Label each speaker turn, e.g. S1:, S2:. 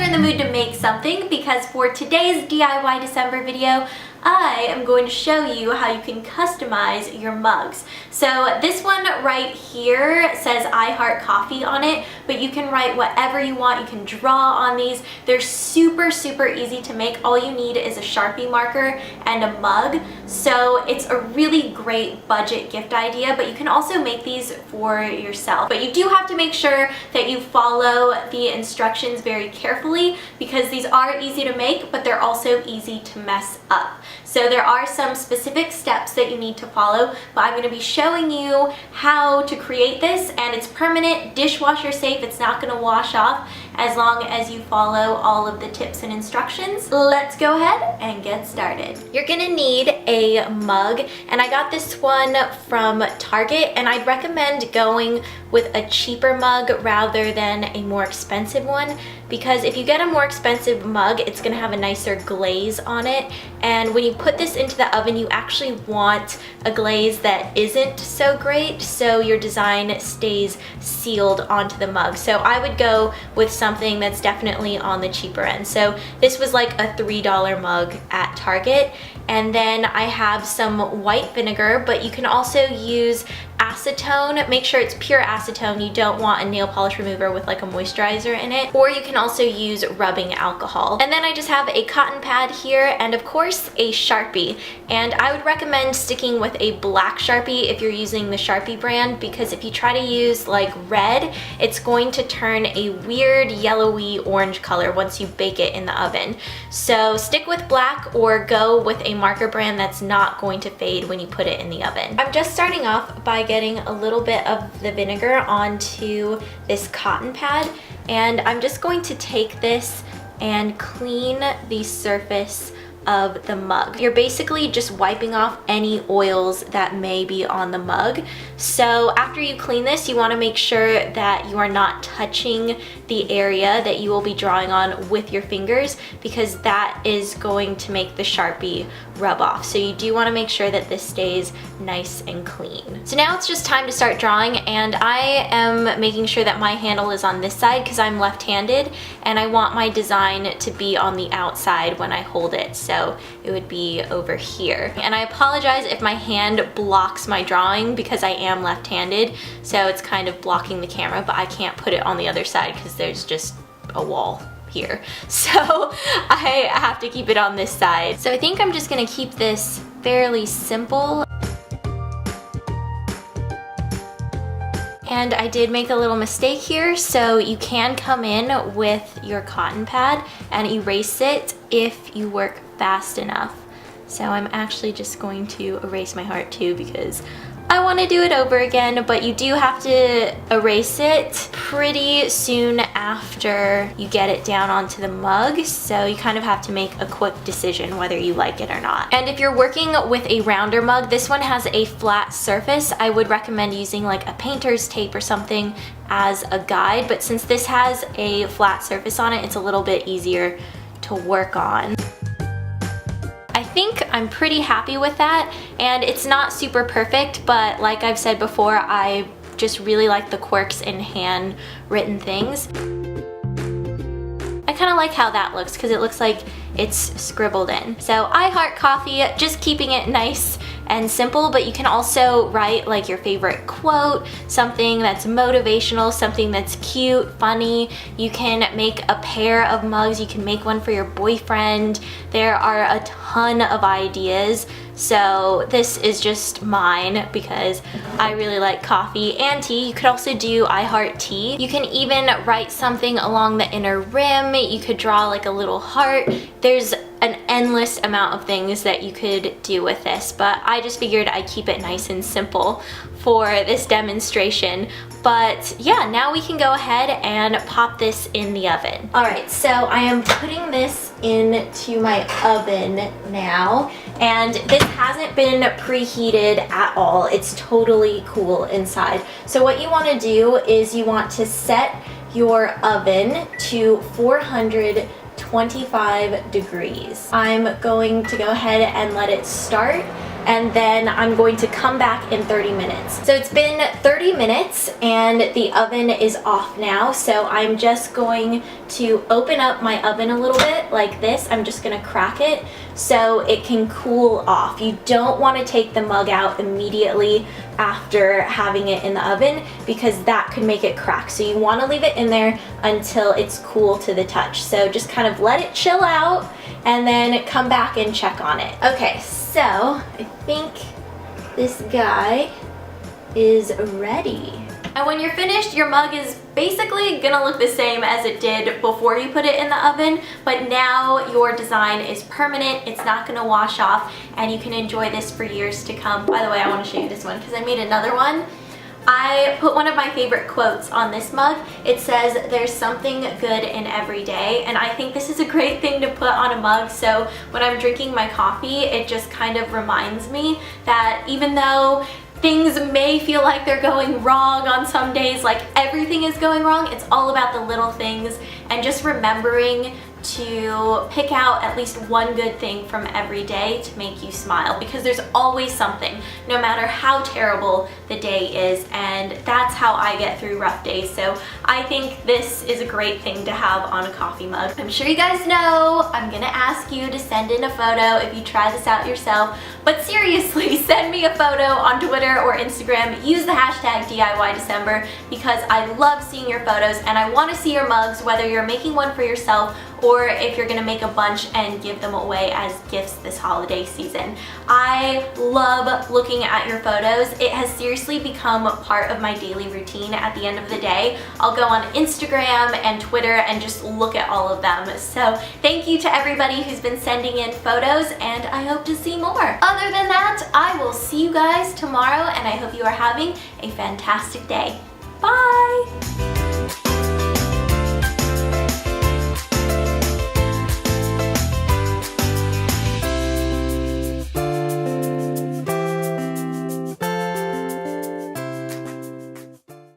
S1: in the mood to make something because for today's DIY December video, I am going to show you how you can customize your mugs. So this one right here says I Heart Coffee on it, but you can write whatever you want. You can draw on these. They're super easy to make. All you need is a Sharpie marker and a mug. So it's a really great budget gift idea, but you can also make these for yourself. But you do have to make sure that you follow the instructions very carefully because these are easy to make, but they're also easy to mess up. So there are some specific steps that you need to follow, but I'm going to be showing you how to create this, and it's permanent, dishwasher safe. It's not going to wash off as long as you follow all of the tips and instructions. Let's go ahead and get started. You're going to need a mug, and I got this one from Target, and I'd recommend going with a cheaper mug rather than a more expensive one, because if you get a more expensive mug, it's going to have a nicer glaze on it, and when you put this into the oven, you actually want a glaze that isn't so great so your design stays sealed onto the mug. So I would go with something that's definitely on the cheaper end. So this was like a $3 mug at Target. And then I have some white vinegar, but you can also use acetone. Make sure it's pure acetone. You don't want a nail polish remover with like a moisturizer in it. Or you can also use rubbing alcohol. And then I just have a cotton pad here and of course a Sharpie. And I would recommend sticking with a black Sharpie if you're using the Sharpie brand, because if you try to use like red, it's going to turn a weird yellowy orange color once you bake it in the oven. So stick with black or go with a marker brand that's not going to fade when you put it in the oven. I'm just starting off by getting a little bit of the vinegar onto this cotton pad, and I'm just going to take this and clean the surface of the mug. You're basically just wiping off any oils that may be on the mug. So after you clean this, you want to make sure that you are not touching the area that you will be drawing on with your fingers, because that is going to make the Sharpie rub off. So you do want to make sure that this stays nice and clean. So now it's just time to start drawing, and I am making sure that my handle is on this side because I'm left-handed and I want my design to be on the outside when I hold it. So it would be over here. And I apologize if my hand blocks my drawing because I am left-handed, so it's kind of blocking the camera, but I can't put it on the other side because there's just a wall here. So I have to keep it on this side. So I think I'm just gonna keep this fairly simple. And I did make a little mistake here, so you can come in with your cotton pad and erase it if you work fast enough. So I'm actually just going to erase my heart too because I want to do it over again, but you do have to erase it pretty soon after you get it down onto the mug, so you kind of have to make a quick decision whether you like it or not. And if you're working with a rounder mug, this one has a flat surface. I would recommend using like a painter's tape or something as a guide, but since this has a flat surface on it, it's a little bit easier to work on. I think I'm pretty happy with that, and it's not super perfect, but like I've said before, I just really like the quirks in handwritten things. I kind of like how that looks because it looks like it's scribbled in. So I Heart Coffee, just keeping it nice and simple, but you can also write like your favorite quote, something that's motivational, something that's cute, funny. You can make a pair of mugs, you can make one for your boyfriend. There are a ton of ideas. So this is just mine because I really like coffee and tea. You could also do I Heart Tea. You can even write something along the inner rim. You could draw like a little heart. There's an endless amount of things that you could do with this, but I just figured I'd keep it nice and simple for this demonstration. But yeah, now we can go ahead and pop this in the oven. All right, so I am putting this into my oven now, and this hasn't been preheated at all. It's totally cool inside. So what you want to do is you want to set your oven to 425 degrees. I'm going to go ahead and let it start and then I'm going to come back in 30 minutes. So it's been 30 minutes and the oven is off now, so I'm just going to open up my oven a little bit like this. I'm just gonna crack it so it can cool off. You don't want to take the mug out immediately after having it in the oven because that could make it crack. So you want to leave it in there until it's cool to the touch. So just kind of let it chill out and then come back and check on it. Okay, so I think this guy is ready. And when you're finished, your mug is basically gonna look the same as it did before you put it in the oven, but now your design is permanent, it's not gonna wash off, and you can enjoy this for years to come. By the way, I wanna show you this one because I made another one. I put one of my favorite quotes on this mug. It says, "There's something good in every day," and I think this is a great thing to put on a mug, so when I'm drinking my coffee, it just kind of reminds me that even though things may feel like they're going wrong on some days, like everything is going wrong, it's all about the little things and just remembering to pick out at least one good thing from every day to make you smile, because there's always something, no matter how terrible the day is, and that's how I get through rough days. So I think this is a great thing to have on a coffee mug. I'm sure you guys know I'm gonna ask you to send in a photo if you try this out yourself, but seriously, send me a photo on Twitter or Instagram. Use the hashtag DIYDecember because I love seeing your photos and I want to see your mugs, whether you're making one for yourself or if you're gonna make a bunch and give them away as gifts this holiday season. I love looking at your photos. It has seriously become part of my daily routine at the end of the day. I'll go on Instagram and Twitter and just look at all of them. So thank you to everybody who's been sending in photos, and I hope to see more. Other than that, I will see you guys tomorrow, and I hope you are having a fantastic day. Bye!